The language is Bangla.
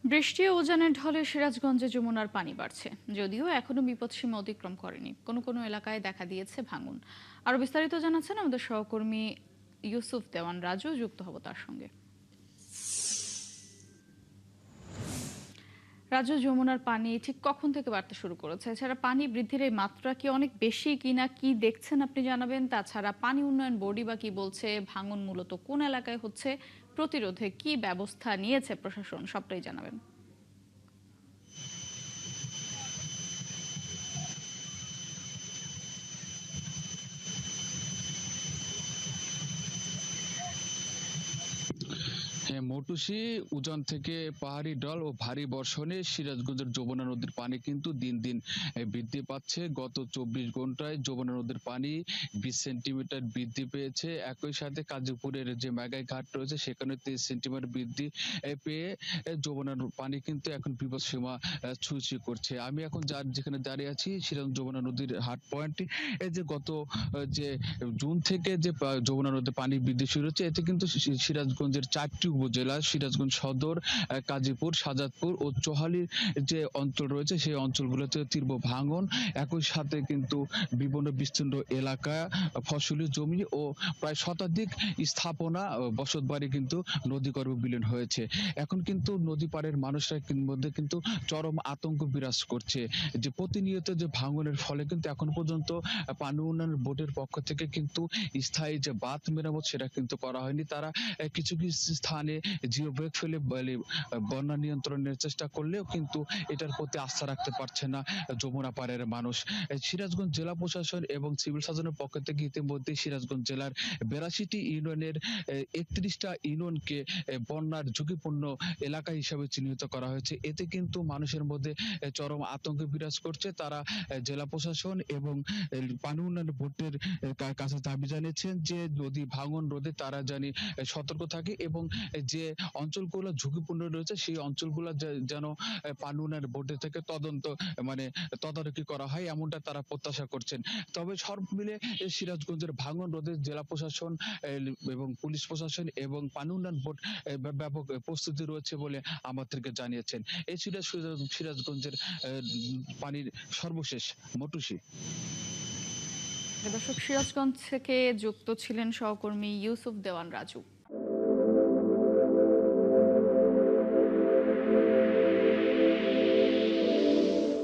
বৃষ্টি ও উজানের ঢলে সিরাজগঞ্জে যমুনার পানি বাড়ছে, যদিও এখনো বিপদসীমা অতিক্রম করেনি। কোনো কোনো এলাকায় দেখা দিয়েছে ভাঙন। আরো বিস্তারিত জানাচ্ছেন আমাদের সহকর্মী ইউসুফ দেওয়ান রাজু। যুক্ত হব তার সঙ্গে। রাজু, যমুনার পানি ঠিক কখন থেকে বাড়তে শুরু করেছে? এছাড়া পানি বৃদ্ধির এই মাত্রা কি অনেক বেশি কিনা কি দেখছেন আপনি জানাবেন। তাছাড়া পানি উন্নয়ন বোর্ডই বা কি বলছে? ভাঙন মূলত কোন এলাকায় হচ্ছে? প্রতিরোধে কি ব্যবস্থা নিয়েছে প্রশাসন? সবটাই জানাবেন। হ্যাঁ, মটুসি উজান থেকে পাহাড়ি ঢল ও ভারী বর্ষণে সিরাজগঞ্জের যমুনা নদীর পানি কিন্তু দিন দিন বৃদ্ধি পাচ্ছে। গত ২৪ ঘন্টায় যমুনা নদীর পানি ২০ সেন্টিমিটার বৃদ্ধি পেয়েছে। একই সাথে কাজীপুরের যে মেঘাই ঘাট রয়েছে সেখানে ৩০ সেন্টিমিটার বৃদ্ধি পেয়ে যমুনার পানি কিন্তু এখন বিপদসীমা ছুঁই করছে। আমি এখন যেখানে দাঁড়িয়ে আছি সিরাজগঞ্জ যমুনা নদীর হাট পয়েন্ট। এই যে গত যে জুন থেকে যে যমুনা নদীতে পানি বৃদ্ধি শুরু হচ্ছে, এতে কিন্তু সিরাজগঞ্জের ৪টি উপজেলা সিরাজগঞ্জ সদর, কাজীপুর, শাহজাদপুর ও চোহালির যে অঞ্চল রয়েছে সেই অঞ্চলগুলোতে তীব্র ভাঙন। একই সাথে কিন্তু বিভিন্ন বিস্তীর্ণ এলাকা, ফসলি জমি ও প্রায় শতাধিক স্থাপনা বসত বাড়ি কিন্তু নদীগর্ভে বিলীন হয়েছে। এখন কিন্তু নদী পাড়ের মানুষরা মধ্যে কিন্তু চরম আতঙ্ক বিরাজ করছে যে প্রতিনিয়ত যে ভাঙনের ফলে কিন্তু এখন পর্যন্ত পানি উন্নয়ন বোর্ডের পক্ষ থেকে কিন্তু স্থায়ী যে বাঁধ মেরামত সেটা কিন্তু করা হয়নি। তারা কিছু কিছু স্থানে জিও ব্রেক ফেলে বন্যা নিয়ন্ত্রণের চেষ্টা করলেও কিন্তু এটার প্রতি আস্থা রাখতে পারছে না যমুনা পাড়ের মানুষ। সিরাজগঞ্জ জেলা প্রশাসন এবং সিভিল সার্জনের পক্ষ থেকে ইতিমধ্যে সিরাজগঞ্জ জেলার ৮২টি ইউনিয়নের ৩১টা ইউনিয়নকে বন্যার ঝুঁকিপূর্ণ এলাকা হিসাবে চিহ্নিত করা হয়েছে। এতে কিন্তু মানুষের মধ্যে চরম আতঙ্ক বিরাজ করছে। তারা জেলা প্রশাসন এবং পানি উন্নয়ন বোর্ডের কাছে দাবি জানিয়েছেন যে নদী ভাঙন রোধে তারা জানি সতর্ক থাকে এবং যে অঞ্চলগুলো ঝুঁকিপূর্ণ রয়েছে সেই অঞ্চলগুলো যেন পানি উন্নয়ন বোর্ডের থেকে মানে তদারকি করা হয়, এমনটা তারা প্রত্যাশা করছেন। তবে সব মিলে সিরাজগঞ্জের ভাঙন রোধে জেলা প্রশাসন এবং পুলিশ প্রশাসন এবং পানি উন্নয়ন বোর্ড ব্যাপক প্রস্তুতি রয়েছে বলে আমাদেরকে জানিয়েছেন। এই ছিল সিরাজগঞ্জের পানির সর্বশেষ মটুসি। দর্শক, সিরাজগঞ্জ থেকে যুক্ত ছিলেন সহকর্মী ইউসুফ দেওয়ান রাজু।